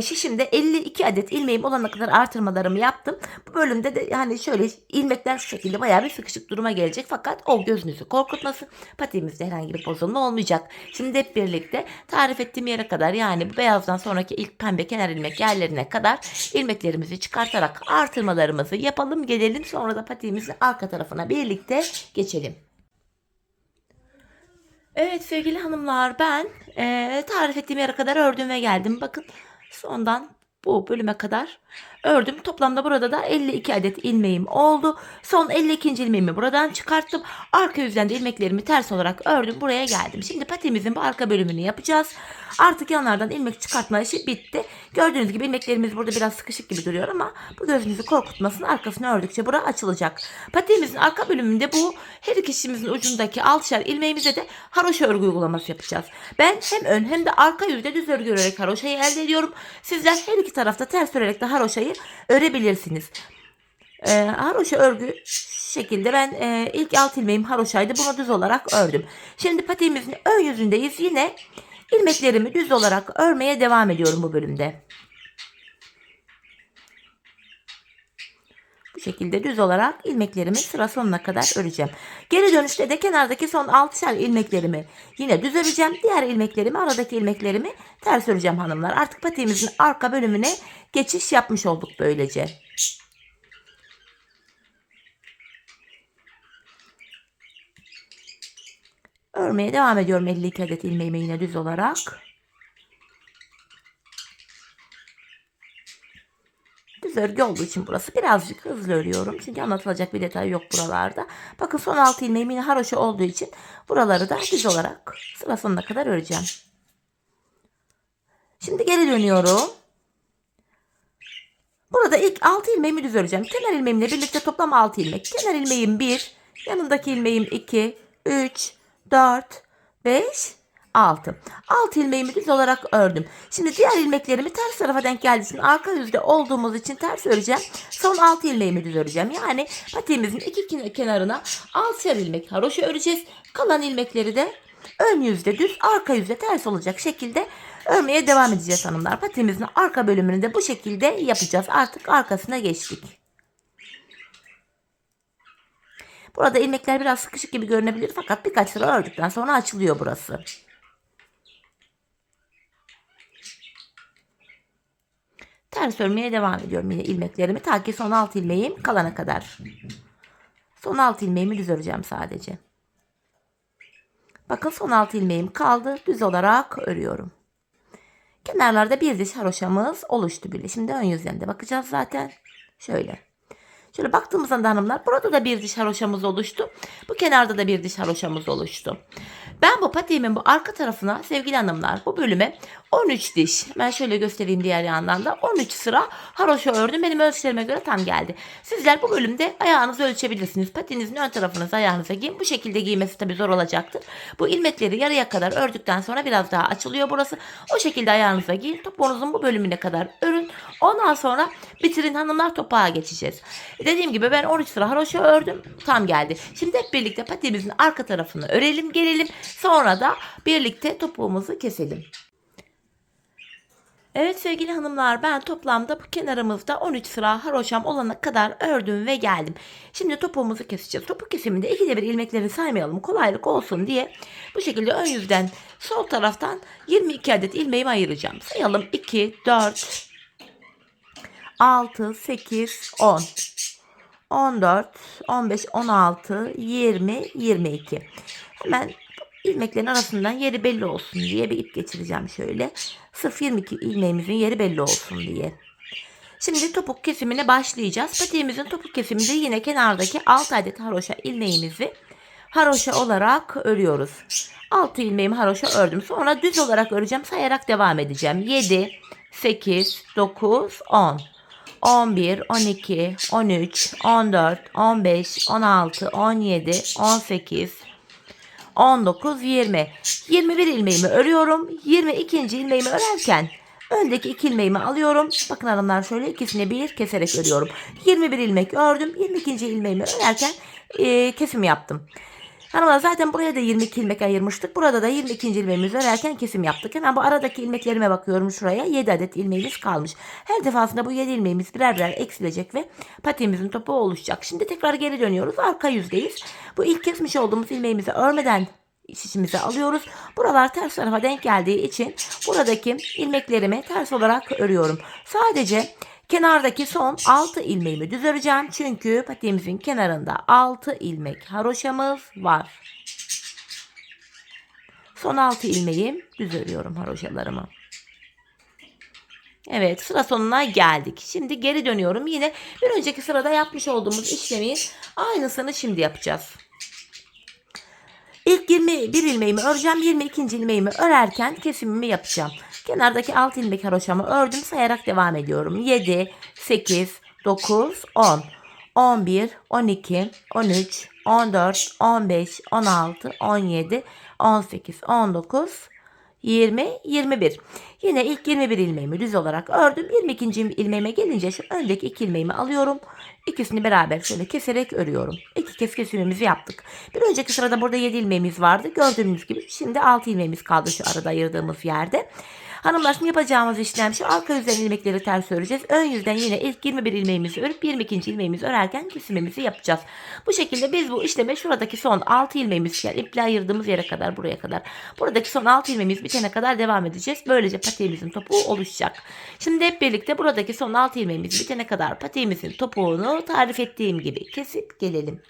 şişimde 52 adet ilmeğim olana kadar artırmalarımı yaptım. Bu bölümde de yani şöyle ilmekler şu şekilde bayağı bir sıkışık duruma gelecek. Fakat o gözünüzü korkutmasın. Patiğimizde herhangi bir bozulma olmayacak. Şimdi hep birlikte tarif ettiğim yere kadar, yani bu beyazdan sonraki ilk pembe kenar ilmek yerlerine kadar ilmeklerimizi çıkartarak artırmalarımızı yapalım, gelelim. Sonra da patiğimizin arka tarafına birlikte geçelim. Evet sevgili hanımlar, ben tarif ettiğim yere kadar ördüm ve geldim. Bakın sondan bu bölüme kadar ördüm. Toplamda burada da 52 adet ilmeğim oldu. Son 52. ilmeğimi buradan çıkarttım. Arka yüzden de ilmeklerimi ters olarak ördüm. Buraya geldim. Şimdi patiğimizin bu arka bölümünü yapacağız. Artık yanlardan ilmek çıkartma işi bitti. Gördüğünüz gibi ilmeklerimiz burada biraz sıkışık gibi duruyor ama bu gözünüzü korkutmasın. Arkasını ördükçe bura açılacak. Patiğimizin arka bölümünde bu her iki şişimizin ucundaki 6'şer ilmeğimize de haroşa örgü uygulaması yapacağız. Ben hem ön hem de arka yüzde düz örgü örerek haroşayı elde ediyorum. Sizler her iki tarafta ters örerek de haroşayı örebilirsiniz. Haroşa örgü şu şekilde, ben ilk alt ilmeğim haroşaydı, bunu düz olarak ördüm. Şimdi patiğimizin ön yüzündeyiz. Yine ilmeklerimi düz olarak örmeye devam ediyorum bu bölümde. Bu şekilde düz olarak ilmeklerimi sıra sonuna kadar öreceğim. Geri dönüşte de kenardaki son 6'şer ilmeklerimi yine düz öreceğim. Diğer ilmeklerimi, aradaki ilmeklerimi ters öreceğim hanımlar. Artık patiğimizin arka bölümüne geçiş yapmış olduk böylece. Örmeye devam ediyorum 52 adet ilmeğimi yine düz olarak. Düz örgü olduğu için burası birazcık hızlı örüyorum. Çünkü anlatılacak bir detay yok buralarda. Bakın son 6 ilmeğim yine haroşa olduğu için buraları da düz olarak sıra sonuna kadar öreceğim. Şimdi geri dönüyorum. Burada ilk 6 ilmeğimi düz öreceğim. Kenar ilmeğimle birlikte toplam 6 ilmek. Kenar ilmeğim 1, yanındaki ilmeğim 2, 3, 4, 5, 6. 6 ilmeğimi düz olarak ördüm. Şimdi diğer ilmeklerimi ters tarafa denk geldiği için, arka yüzde olduğumuz için ters öreceğim. Son 6 ilmeğimi düz öreceğim. Yani patiğimizin iki kenarına 6'şer ilmek haroşa öreceğiz. Kalan ilmekleri de ön yüzde düz, arka yüzde ters olacak şekilde örmeye devam edeceğiz hanımlar. Patiğimizin arka bölümünü de bu şekilde yapacağız. Artık arkasına geçtik. Burada ilmekler biraz sıkışık gibi görünebilir fakat birkaç sıra ördükten sonra açılıyor burası. ters örmeye devam ediyorum yine ilmeklerimi ta ki son alt ilmeğim kalana kadar. Son alt ilmeğimi düz öreceğim sadece. Bakın son alt ilmeğim kaldı. Düz olarak örüyorum. Kenarlarda bir diş haroşamız oluştu bile. Şimdi ön yüzlerine bakacağız zaten. Şöyle. Şöyle baktığımızda da hanımlar burada da bir diş haroşamız oluştu. Bu kenarda da bir diş haroşamız oluştu. Ben bu patiğimin bu arka tarafına sevgili hanımlar bu bölüme 13 diş. Ben şöyle göstereyim diğer yandan da 13 sıra haroşa ördüm. Benim ölçülerime göre tam geldi. Sizler bu bölümde ayağınızı ölçebilirsiniz. Patiğinizin ön tarafınızı ayağınıza giyin. Bu şekilde giymesi tabii zor olacaktır. Bu ilmekleri yarıya kadar ördükten sonra biraz daha açılıyor burası. O şekilde ayağınıza giyin. Topuğunuzun bu bölümüne kadar örün. Ondan sonra bitirin hanımlar, topuğa geçeceğiz. Dediğim gibi ben 13 sıra haroşa ördüm. Tam geldi. Şimdi hep birlikte patiğimizin arka tarafını örelim, gelelim. Sonra da birlikte topuğumuzu keselim. Evet sevgili hanımlar, ben toplamda bu kenarımızda 13 sıra haroşam olana kadar ördüm ve geldim. Şimdi topuğumuzu keseceğiz. Topuk kesiminde ikide bir ilmekleri saymayalım, kolaylık olsun diye bu şekilde ön yüzden sol taraftan 22 adet ilmeğimi ayıracağım. Sayalım: 2, 4, 6, 8, 10, 14, 15, 16, 20, 22. Hemen ilmeklerin arasından yeri belli olsun diye bir ip geçireceğim şöyle. Sırf 22 ilmeğimizin yeri belli olsun diye. Şimdi topuk kesimine başlayacağız. Patiğimizin topuk kesiminde yine kenardaki 6 adet haroşa ilmeğimizi haroşa olarak örüyoruz. 6 ilmeğimi haroşa ördüm. Sonra düz olarak öreceğim. Sayarak devam edeceğim. 7, 8, 9, 10. 11, 12, 13, 14, 15, 16, 17, 18, 19, 20. 21 ilmeğimi örüyorum. 22. ilmeğimi örerken öndeki 2 ilmeğimi alıyorum. Bakın hanımlar, şöyle ikisini bir keserek örüyorum. 21 ilmek ördüm. 22. ilmeğimi örerken kesim yaptım. Hanımlar, zaten buraya da 22 ilmek ayırmıştık. Burada da 22. ilmeğimizi örerken kesim yaptık. Hemen bu aradaki ilmeklerime bakıyorum şuraya. 7 adet ilmeğimiz kalmış. Her defasında bu 7 ilmeğimiz birer birer eksilecek ve patiğimizin topuğu oluşacak. Şimdi tekrar geri dönüyoruz. Arka yüzdeyiz. Bu ilk kesmiş olduğumuz ilmeğimizi örmeden şişimize alıyoruz. Buralar ters tarafa denk geldiği için buradaki ilmeklerimi ters olarak örüyorum. Sadece kenardaki son 6 ilmeğimi düz öreceğim. Çünkü patiğimizin kenarında 6 ilmek haroşamız var. Son 6 ilmeğim düz örüyorum haroşalarımı. Evet, sıra sonuna geldik. Şimdi geri dönüyorum. Yine bir önceki sırada yapmış olduğumuz işlemin aynısını şimdi yapacağız. İlk 21 ilmeğimi öreceğim. 22. ilmeğimi örerken kesimimi yapacağım. Kenardaki 6 ilmek haroşamı ördüm. Sayarak devam ediyorum. 7, 8, 9, 10, 11, 12, 13, 14, 15, 16, 17, 18, 19, 20, 21. Yine ilk 21 ilmeğimi düz olarak ördüm. 22. ilmeğime gelince şu öndeki 2 ilmeğimi alıyorum. İkisini beraber şöyle keserek örüyorum. 2 kez kesimimizi yaptık. Bir önceki sırada burada 7 ilmeğimiz vardı. Gördüğünüz gibi şimdi 6 ilmeğimiz kaldı şu arada ayırdığımız yerde. Hanımlar, şimdi yapacağımız işlem şu: arka yüzden ilmekleri ters öreceğiz. Ön yüzden yine ilk 21 ilmeğimizi örüp 22. ilmeğimizi örerken kesimimizi yapacağız. Bu şekilde biz bu işleme şuradaki son 6 ilmeğimiz, yani iple ayırdığımız yere kadar, buraya kadar, buradaki son 6 ilmeğimiz bitene kadar devam edeceğiz. Böylece patiğimizin topuğu oluşacak. Şimdi hep birlikte buradaki son 6 ilmeğimiz bitene kadar patiğimizin topuğunu tarif ettiğim gibi kesip gelelim.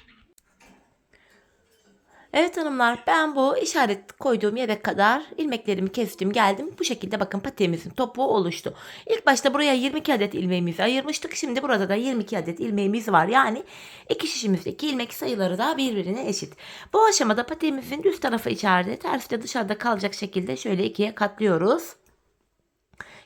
Evet hanımlar, ben bu işaret koyduğum yere kadar ilmeklerimi kestim, geldim. Bu şekilde bakın patiğimizin topuğu oluştu. İlk başta buraya 22 adet ilmeğimizi ayırmıştık. Şimdi burada da 22 adet ilmeğimiz var. Yani iki şişimizdeki ilmek sayıları da birbirine eşit. Bu aşamada patiğimizin düz tarafı içeride, tersi de dışarıda kalacak şekilde şöyle ikiye katlıyoruz.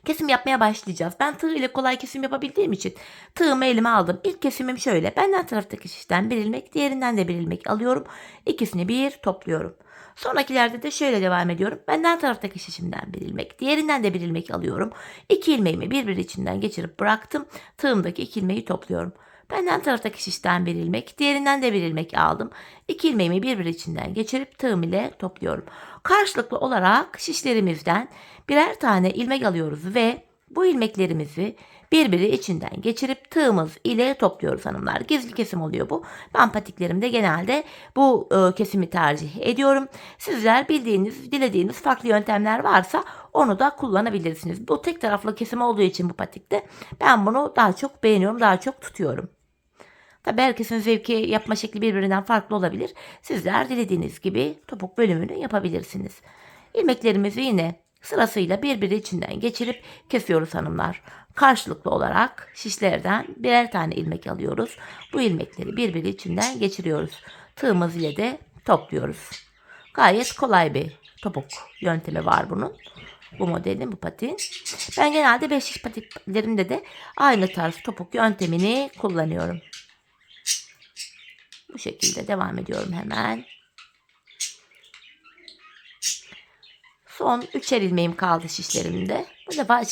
Kesim yapmaya başlayacağız. Ben tığ ile kolay kesim yapabildiğim için tığımı elime aldım. İlk kesimim şöyle: benden taraftaki şişten bir ilmek, diğerinden de bir ilmek alıyorum. İkisini bir topluyorum. Sonrakilerde de şöyle devam ediyorum. Benden taraftaki şişimden bir ilmek, diğerinden de bir ilmek alıyorum. 2 ilmeğimi birbiri içinden geçirip bıraktım. Tığımdaki 2 ilmeği topluyorum. Benden taraftaki şişten bir ilmek, diğerinden de bir ilmek aldım. 2 ilmeğimi birbiri içinden geçirip tığım ile topluyorum. Karşılıklı olarak şişlerimizden birer tane ilmek alıyoruz ve Bu ilmeklerimizi birbiri içinden geçirip tığımız ile topluyoruz hanımlar. Gizli kesim oluyor bu. Ben patiklerimde genelde bu kesimi tercih ediyorum. Sizler bildiğiniz, dilediğiniz farklı yöntemler varsa onu da kullanabilirsiniz. Bu tek taraflı kesim olduğu için bu patikte ben bunu daha çok beğeniyorum, daha çok tutuyorum. Tabii herkesin zevki, yapma şekli birbirinden farklı olabilir. Sizler dilediğiniz gibi topuk bölümünü yapabilirsiniz. İlmeklerimizi yine sırasıyla birbiri içinden geçirip kesiyoruz hanımlar. Karşılıklı olarak şişlerden birer tane ilmek alıyoruz. Bu ilmekleri birbiri içinden geçiriyoruz. Tığımız ile de topluyoruz. Gayet kolay bir topuk yöntemi var bunun. Bu modelin, bu patiğin. Ben genelde 5 şiş patiklerimde de aynı tarz topuk yöntemini kullanıyorum. Bu şekilde devam ediyorum hemen. Son 3'er ilmeğim kaldı şişlerimde. Bu defa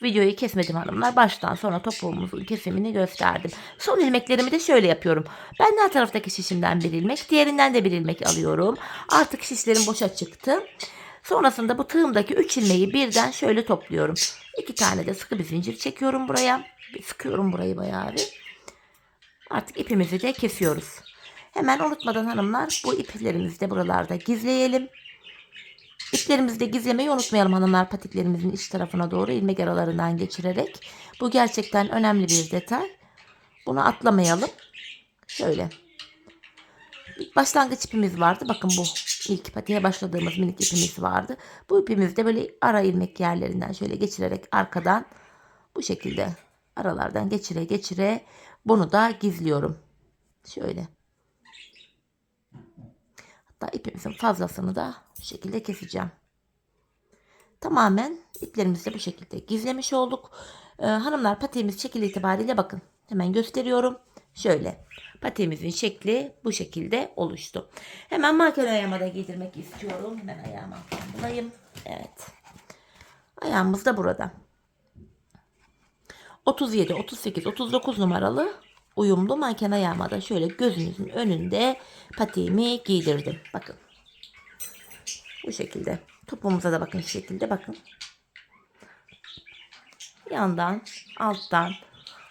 videoyu kesmedim hanımlar. Baştan sona topuğumuzun kesimini gösterdim. Son ilmeklerimi de şöyle yapıyorum. Ben her taraftaki şişimden bir ilmek, diğerinden de bir ilmek alıyorum. Artık şişlerim boşa çıktı. Sonrasında bu tığımdaki 3 ilmeği birden şöyle topluyorum. 2 tane de sıkı bir zincir çekiyorum buraya. Sıkıyorum burayı bayağı bir. Artık ipimizi de kesiyoruz. Hemen unutmadan hanımlar bu iplerimizi de buralarda gizleyelim. İplerimizi de gizlemeyi unutmayalım hanımlar, patiklerimizin iç tarafına doğru ilmek aralarından geçirerek. Bu gerçekten önemli bir detay. Bunu atlamayalım. Şöyle. Başlangıç ipimiz vardı. Bakın bu ilk patiğe başladığımız minik ipimiz vardı. Bu ipimizi de böyle ara ilmek yerlerinden şöyle geçirerek arkadan bu şekilde aralardan geçire geçire bunu da gizliyorum. Şöyle. Hatta ipimizin fazlasını da bu şekilde keseceğim. Tamamen iplerimizi de bu şekilde gizlemiş olduk. Hanımlar, patiğimiz şekil itibariyle bakın. Hemen gösteriyorum. Şöyle. Patiğimizin şekli bu şekilde oluştu. Hemen manken ayağıma da giydirmek istiyorum. Hemen ayağıma bulayım. Evet. Ayağımız da burada. 37, 38, 39 numaralı uyumlu manken ayağıma da şöyle gözünüzün önünde patiğimi giydirdim. Bakın. Bu şekilde. Topuğumuza da bakın şu şekilde bakın. Yandan, alttan,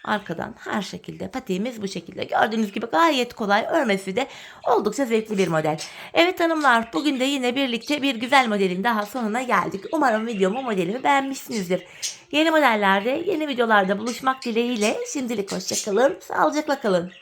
arkadan her şekilde patiğimiz bu şekilde. Gördüğünüz gibi gayet kolay, örmesi de oldukça zevkli bir model. Evet hanımlar, bugün de yine birlikte bir güzel modelin daha sonuna geldik. Umarım videomu, modelimi beğenmişsinizdir. Yeni modellerde, yeni videolarda buluşmak dileğiyle şimdilik hoşça kalın, sağlıcakla kalın.